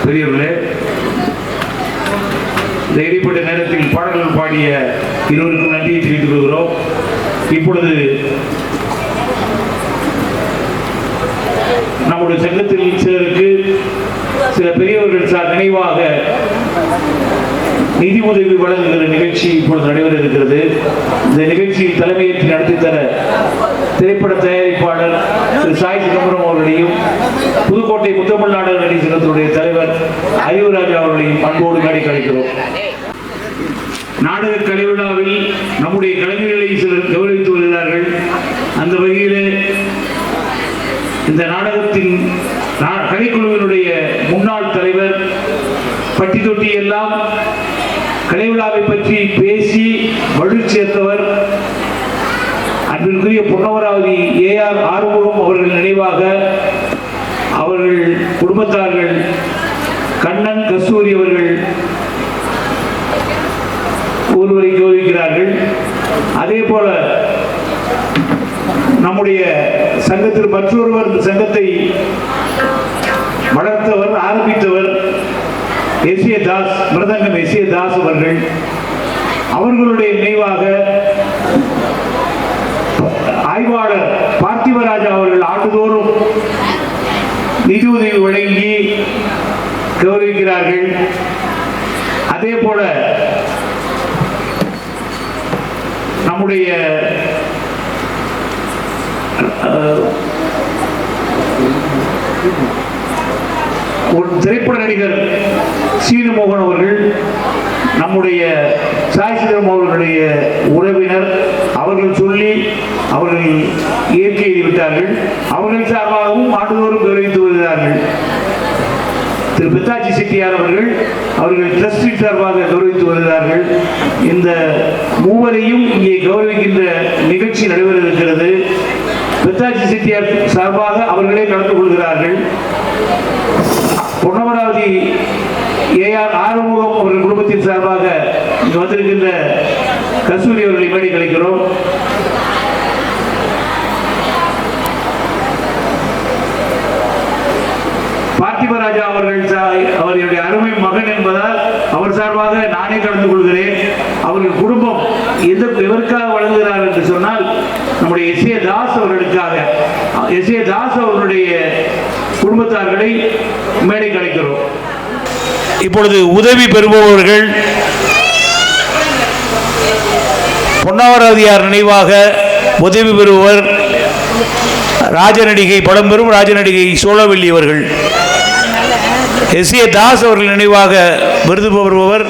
பெரியவர்களே, இந்த இடைப்பட்ட நேரத்தில் பாடல்கள் பாடிய இருவருக்கும் நன்றியை தெரிவித்துக் கொள்கிறோம். இப்பொழுது நம்முடைய சங்கத்தில் சிலருக்கு சில பெரியவர்கள் சார் நினைவாக நிதி உதவி வழங்குகிற நிகழ்ச்சி இப்பொழுது நடைபெற இருக்கிறது. இந்த நிகழ்ச்சியில் தலைமையேற்று நடத்தி தர திரைப்பட தயாரிப்பாளர் திரு சாய் சிதம்பரம் அவர்களையும் புதுக்கோட்டை முத்தமிழ் நாடக நடிகர் சங்கத்தினுடைய தலைவர் அறிவுராஜா அவர்களையும் அன்போடு மேடை கழிக்கிறோம். நாடக கலை விழாவில் நம்முடைய கலைஞர்களை சிலர் கௌரவித்து வருகிறார்கள். அந்த வகையிலே இந்த நாடகத்தின் கலைக்குழுவினுடைய முன்னாள் தலைவர் பட்டி தொட்டி எல்லாம் கலை விழாவை பற்றி பேசி வலு சேர்த்தவர் அன்பிற்குரிய பொன்னமராவதி AR ஆறுமுகம் அவர்கள் நினைவாக அவர்கள் குடும்பத்தார்கள் கண்ணன் கஸ்தூரி அவர்கள் ஒருவரை கௌரவிக்கிறார்கள். அதே போல நம்முடைய சங்கத்தில் மற்றொருவர் இந்த சங்கத்தை வளர்த்தவர், ஆரம்பித்தவர் எஸ்.ஏ. தாஸ், மிருதங்கம் எஸ்.ஏ. தாஸ் அவர்கள். அவர்களுடைய நினைவாக ஆய்வாளர் பார்த்திபராஜா அவர்கள் ஆண்டுதோறும் நிதியுதவி வழங்கி கௌரவிக்கிறார்கள். அதே போல நம்முடைய ஒரு திரைப்பட நடிகர் சீனுமோகன் அவர்கள் நம்முடைய சாய் சிதம்பரம் அவர்களுடைய உறவினர். அவர்கள் சொல்லி அவர்கள் இயற்கை எழுதிவிட்டார்கள். அவர்கள் சார்பாகவும் ஆண்டுதோறும் கௌரவித்து வருகிறார்கள். திரு பித்தாச்சி செட்டியார் அவர்கள் டிரஸ்டி சார்பாக கௌரவித்து வருகிறார்கள். இந்த மூவரையும் இங்கே கௌரவிக்கின்ற நிகழ்ச்சி நடைபெற இருக்கிறது. பித்தாச்சி செட்டியார் சார்பாக அவர்களே கலந்து கொள்கிறார்கள். பொன்னமராவதி AR ஆறுமுகம் அவர்கள் குடும்பத்தின் சார்பாக இங்கு வந்திருக்கின்ற கஸ்தூரி அவர்களை மேடை கழிக்கிறோம். பார்த்திபராஜா அவர்களுடைய அருமை மகன் என்பதால் அவர் சார்பாக நானே கலந்து கொள்கிறேன். அவர்கள் குடும்பம் எதற்காக வழங்குகிறார் என்று சொன்னால் நம்முடைய எஸ்.ஏ. தாஸ் அவர்களுக்காக. எஸ்.ஏ. தாஸ் அவர்களுடைய குடும்பத்தார்களை மேடை கலைக்கிறோம். இப்பொழுது உதவி பெறுபவர்கள் பொன்னமராவதியார் நினைவாக உதவி பெறுபவர் ராஜநடிகை, பழம்பெரும் ராஜநடிகை சோழவல்லி அவர்கள். எஸ்.ஏ. தாஸ் அவர்கள் நினைவாக விருது பெறுபவர்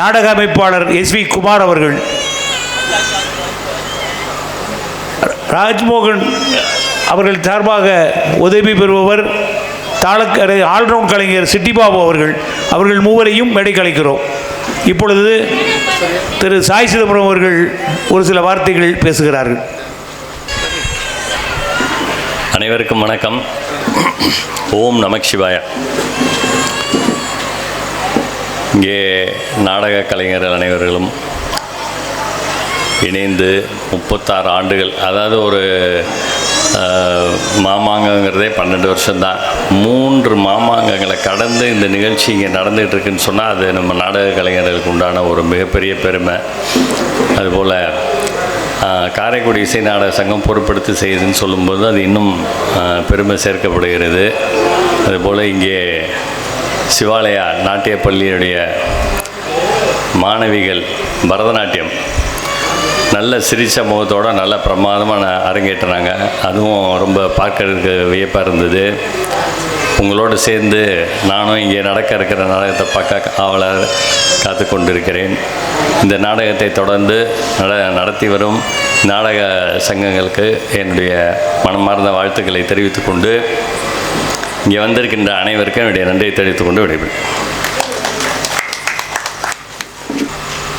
நாடக அமைப்பாளர் S.V. குமார் அவர்கள். ராஜ்மோகன் அவர்கள் சார்பாக உதவி பெறுபவர் தாளக்கரை ஆல்ரவுண்ட் கலைஞர் சிட்டிபாபு அவர்கள் மூவரையும் மேடை கலைக்கிறோம். இப்பொழுது திரு சாய் சிதம்பரம் அவர்கள் ஒரு சில வார்த்தைகள் பேசுகிறார்கள். அனைவருக்கும் வணக்கம். ஓம் நமக் சிவாய. இங்கே நாடக கலைஞர்கள் அனைவர்களும் இணைந்து 36 ஆண்டுகள், அதாவது ஒரு மாமாங்கங்கிறதே 12 வருஷம்தான். 3 மாமாங்கங்களை கடந்து இந்த நிகழ்ச்சி இங்கே நடந்துகிட்ருக்குன்னு சொன்னால் அது நம்ம நாடக கலைஞர்களுக்கு உண்டான ஒரு மிகப்பெரிய பெருமை. அதுபோல் காரைக்குடி இசை நாடக சங்கம் பொறுப்படுத்தி செய்யுதுன்னு சொல்லும்போது அது இன்னும் பெருமை சேர்க்கப்படுகிறது. அதுபோல் இங்கே சிவாலயா நாட்டிய பள்ளியுடைய மாணவிகள் பரதநாட்டியம் நல்ல சிரிச்ச முகத்தோடு நல்ல பிரமாதமாக அரங்கேற்றினாங்க. அதுவும் ரொம்ப பார்க்கறதுக்கு வியப்பாக இருந்தது. உங்களோடு சேர்ந்து நானும் இங்கே நடக்க இருக்கிற நாடகத்தை பார்க்க ஆவலாக காத்து கொண்டிருக்கிறேன். இந்த நாடகத்தை தொடர்ந்து நடத்தி வரும் நாடக சங்கங்களுக்கு என்னுடைய மனமார்ந்த வாழ்த்துக்களை தெரிவித்துக்கொண்டு இங்கே வந்திருக்கின்ற அனைவருக்கும் என்னுடைய நன்றியை தெரிவித்துக்கொண்டு விடைபெறும்.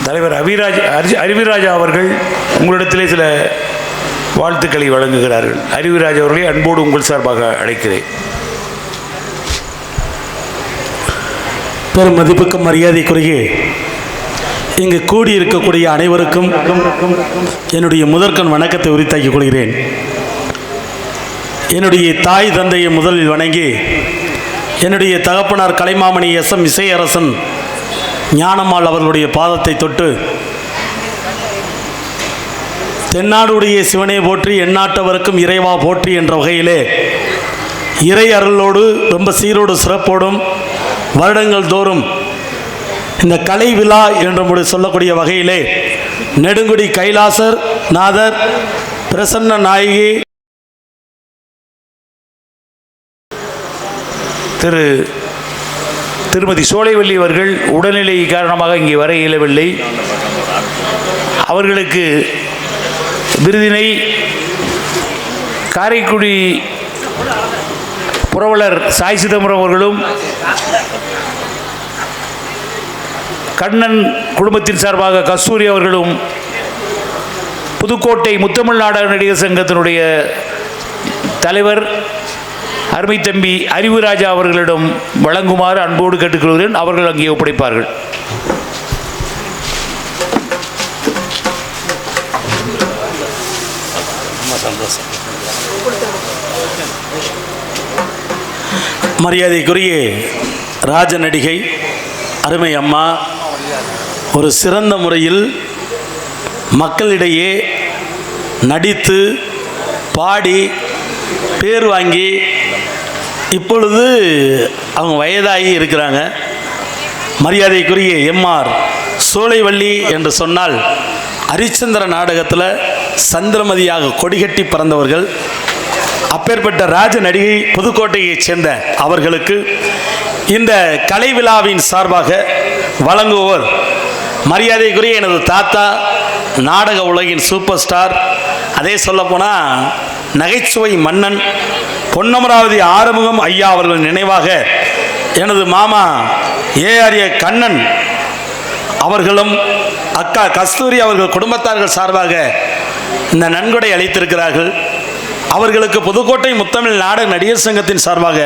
தலைவர் அறிவிராஜா அவர்கள் உங்களிடத்திலே சில வாழ்த்துக்களை வழங்குகிறார்கள். அறிவிராஜா அவர்களை அன்போடு உங்கள் சார்பாக அழைக்கிறேன். பெரும் மதிப்புக்கும் மரியாதைக்குரிய இங்கு கூடியிருக்கக்கூடிய அனைவருக்கும் என்னுடைய முதற்கண் வணக்கத்தை உரித்தாக்கிக் கொள்கிறேன். என்னுடைய தாய் தந்தையை முதலில் வணங்கி என்னுடைய தகப்பனார் கலைமாமணி எஸ்.எம். இசையரசன் ஞானம்மாள் அவர்களுடைய பாதத்தை தொட்டு தென்னாடுடைய சிவனே போற்றி எந்நாட்டவருக்கும் இறைவா போற்றி என்ற வகையிலே இறை அருளோடு ரொம்ப சீரோடு சிறப்போடும் வருடங்கள் தோறும் இந்த கலை விழா என்று சொல்லக்கூடிய வகையிலே நெடுங்குடி கைலாசர் நாதர் பிரசன்ன நாயகி திருமதி சோலைவள்ளி அவர்கள் உடல்நிலை காரணமாக இங்கே வர இயலவில்லை. அவர்களுக்கு விருதினை காரைக்குடி புரவலர் சாய் சிதம்பரம் அவர்களும் கண்ணன் குடும்பத்தின் சார்பாக கஸ்தூரி அவர்களும் புதுக்கோட்டை முத்தமிழ் நாடக நடிகர் சங்கத்தினுடைய தலைவர் அருமை தம்பி அறிவுராஜா அவர்களிடம் வழங்குமாறு அன்போடு கேட்டுக்கொள்கிறேன். அவர்கள் அங்கே ஒப்படைப்பார்கள். மரியாதைக்குரிய ராஜ நடிகை அருமை அம்மா ஒரு சிறந்த முறையில் மக்களிடையே நடித்து பாடி பேர் வாங்கி இப்பொழுது அவங்க வயதாகி இருக்கிறாங்க. மரியாதைக்குரிய எம்ஆர் சோலைவள்ளி என்று சொன்னால் ஹரிச்சந்திர நாடகத்தில் சந்திரமதியாக கொடிகட்டி பறந்தவர்கள். அப்பேற்பட்ட ராஜ நடிகை புதுக்கோட்டையைச் சேர்ந்த அவர்களுக்கு இந்த கலை விழாவின் சார்பாக வழங்குவோர் மரியாதைக்குரிய எனது தாத்தா, நாடக உலகின் சூப்பர் ஸ்டார், அதே சொல்லப்போனால் நகைச்சுவை மன்னன் பொன்னமராவதி ஆறுமுகம் ஐயா அவர்கள் நினைவாக எனது மாமா ஏஆரிய கண்ணன் அவர்களும் அக்கா கஸ்தூரி அவர்கள் குடும்பத்தார்கள் சார்பாக இந்த நன்கொடை அளித்திருக்கிறார்கள். அவர்களுக்கு புதுக்கோட்டை முத்தமிழ் நாடக நடிகர் சங்கத்தின் சார்பாக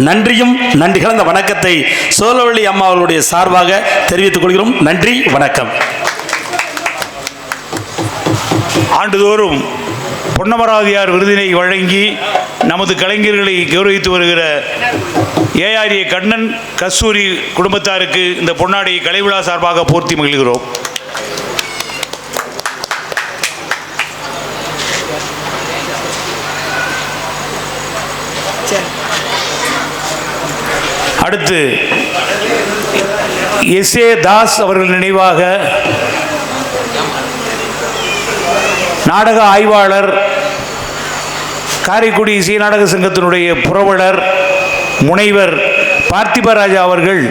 நன்றியும் நன்றி கலந்த வணக்கத்தை சோலைவள்ளி அம்மா அவர்களுடைய சார்பாக தெரிவித்துக் கொள்கிறோம். நன்றி, வணக்கம். ஆண்டுதோறும் பொன்னமராவதியார் விருதினை வழங்கி நமது கலைஞர்களை கௌரவித்து வருகிற ஏஆரிய கண்ணன் கஸ்தூரி குடும்பத்தாருக்கு இந்த பொன்னாடியை கலை விழா சார்பாக போர்த்தி மகிழ்கிறோம். அடுத்து எஸ்.ஏ. தாஸ் அவர்கள் நினைவாக நாடக ஆய்வாளர், காரைக்குடி இசை நாடக சங்கத்தினுடைய புரவலர் முனைவர் பார்த்திபராஜா அவர்கள்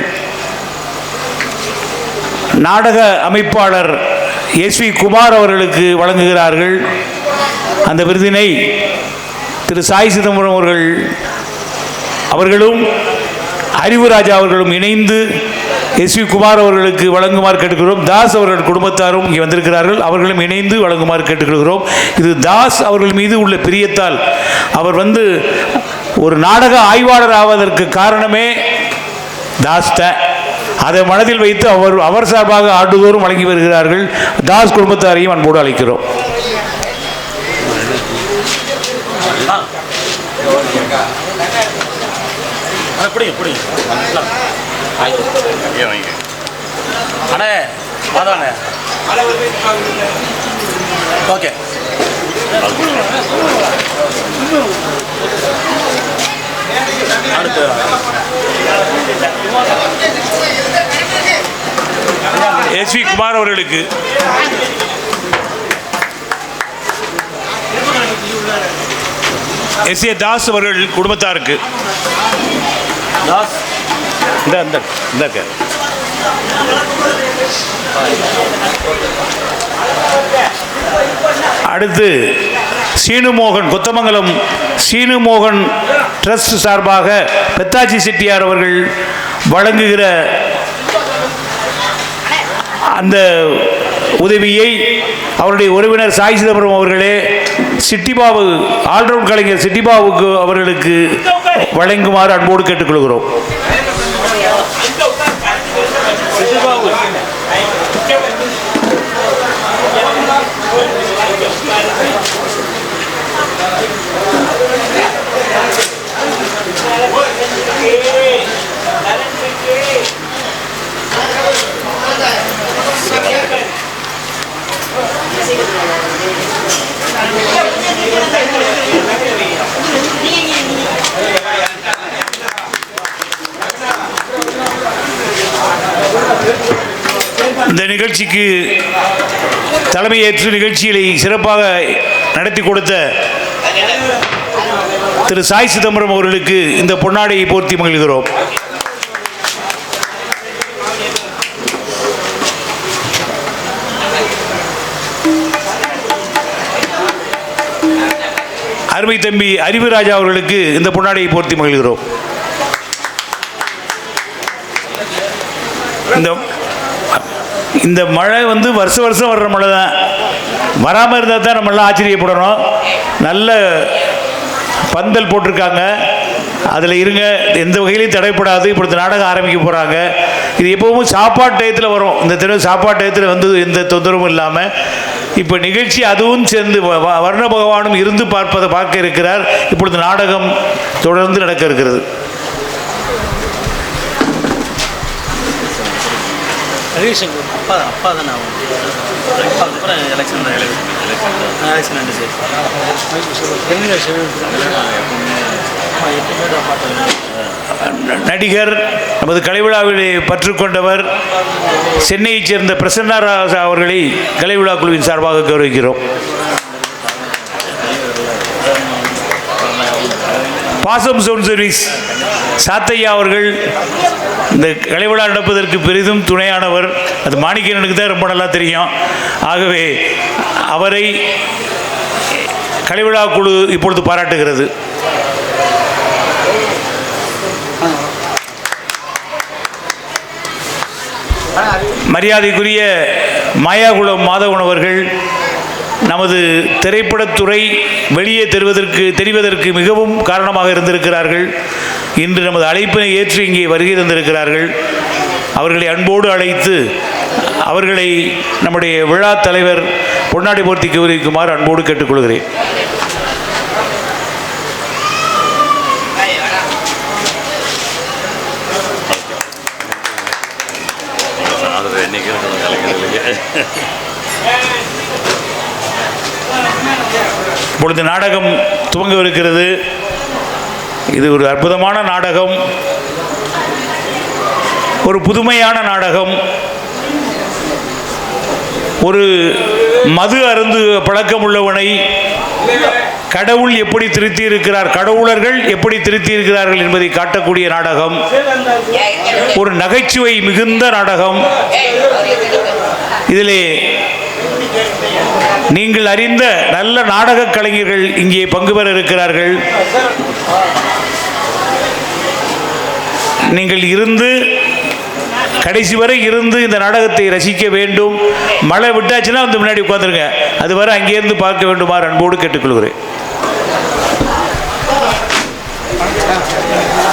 நாடக அமைப்பாளர் எஸ்.வி. குமார் அவர்களுக்கு வழங்குகிறார்கள். அந்த விருதினை திரு சாய் சிதம்பரம் அவர்களும் அறிவுராஜா அவர்களும் இணைந்து எஸ்.வி. குமார் அவர்களுக்கு வழங்குமாறு கேட்டுக்கொள்கிறோம். தாஸ் அவர்கள் குடும்பத்தாரும் இங்கே வந்திருக்கிறார்கள், அவர்களும் இணைந்து வழங்குமாறு கேட்டுக்கொள்கிறோம். இது தாஸ் அவர்கள் மீது உள்ள பிரியத்தால் அவர் ஒரு நாடக ஆய்வாளர் ஆவதற்கு காரணமே தாஸ் தான். அதை மனதில் வைத்து அவர் சார்பாக ஆண்டுதோறும் வழங்கி வருகிறார்கள். தாஸ் குடும்பத்தாரையும் அன்போடு அழைக்கிறோம். Okay, SV. குமார் அவர்களுக்கு எஸ்.ஏ. தாஸ் அவர்கள் குடும்பத்தாருக்கு அடுத்து சீனுமோகன், கொத்தமங்கலம் சீனுமோகன் ட்ரஸ்ட் சார்பாக பெத்தாச்சி செட்டியார் அவர்கள் வழங்குகிற அந்த உதவியை அவருடைய உறவினர் சாய் சிதம்பரம் அவர்களே சிட்டிபாபு, ஆல்ரவுண்ட் கலைஞர் சிட்டிபாபுக்கு அவர்களுக்கு வழங்குமாறு அன்போடு கேட்டுக்கொள்கிறோம். இந்த நிகழ்ச்சிக்கு தலைமையேற்று நிகழ்ச்சிகளை சிறப்பாக நடத்தி கொடுத்த திரு சாய் சிதம்பரம் அவர்களுக்கு இந்த பொன்னாடையை போர்த்தி மகிழ்கிறோம். அருமை தம்பி அறிவுராஜா அவர்களுக்கு இந்த பொன்னாடையை போர்த்தி மகிழ்கிறோம். இந்த மழை வருஷம் வருஷம் வர்ற மழை தான், வராமல் இருந்தால் தான் நம்மளாம் ஆச்சரியப்படணும். நல்ல பந்தல் போட்டிருக்காங்க, அதில் இருங்க, எந்த வகையிலையும் தடைப்படாது. இப்பொழுது நாடகம் ஆரம்பிக்க போகிறாங்க. இது எப்பவும் சாப்பாட்டு டயத்தில் வரும். இந்த தடவை சாப்பாட்டு டயத்தில் எந்த தொந்தரவும் இல்லாமல் இப்போ நிகழ்ச்சி அதுவும் சேர்ந்து வர்ண பகவானும் இருந்து பார்க்க இருக்கிறார். இப்பொழுது நாடகம் தொடர்ந்து நடக்க இருக்கிறது. அப்பா தானே அப்புறம் எலெக்ஷன் நடிகர், நமது கலைவிழாவிலே பற்றுக்கொண்டவர், சென்னையைச் சேர்ந்த பிரசன்னா ராஜா அவர்களை கலைவிழா குழுவின் சார்பாக கௌரவிக்கிறோம். பாசம் சவுண்ட் சர்வீஸ் சாத்தையா அவர்கள் இந்த கலைவிழா நடப்பதற்கு பெரிதும் துணையானவர். அது மாணிக்கனுக்கு தான் ரொம்ப நல்லா தெரியும். ஆகவே அவரை கலைவிழா குழு இப்பொழுது பாராட்டுகிறது. மரியாதைக்குரிய மாயாகுளம் மாதவன் அவர்கள் நமது திரைப்படத்துறை வெளியே தெரிவதற்கு மிகவும் காரணமாக இருந்திருக்கிறார்கள். இன்று நமது அழைப்பினை ஏற்று இங்கே வருகை தந்திருக்கிறார்கள். அவர்களை அன்போடு அழைத்து அவர்களை நம்முடைய விழா தலைவர் பொன்னாடை போர்த்தி கௌரவிக்குமாறு அன்போடு கேட்டுக்கொள்கிறேன். இப்பொழுது நாடகம் துவங்கவிருக்கிறது. இது ஒரு அற்புதமான நாடகம், ஒரு புதுமையான நாடகம். ஒரு மது அருந்து பழக்கம் உள்ளவனை கடவுள் எப்படி திருத்தி இருக்கிறார், கடவுளர்கள் எப்படி திருத்தி இருக்கிறார்கள் என்பதை காட்டக்கூடிய நாடகம். ஒரு நகைச்சுவை மிகுந்த நாடகம். இதிலே நீங்கள் அறிந்த நல்ல நாடக கலைஞர்கள் இங்கே பங்கு பெற இருக்கிறார்கள். நீங்கள் கடைசி வரை இருந்து இந்த நாடகத்தை ரசிக்க வேண்டும். மழை விட்டாச்சுன்னா முன்னாடி உட்காந்துருங்க. அதுவரை அங்கேருந்து பார்க்க வேண்டுமாறு அன்போடு கேட்டுக்கொள்கிறேன்.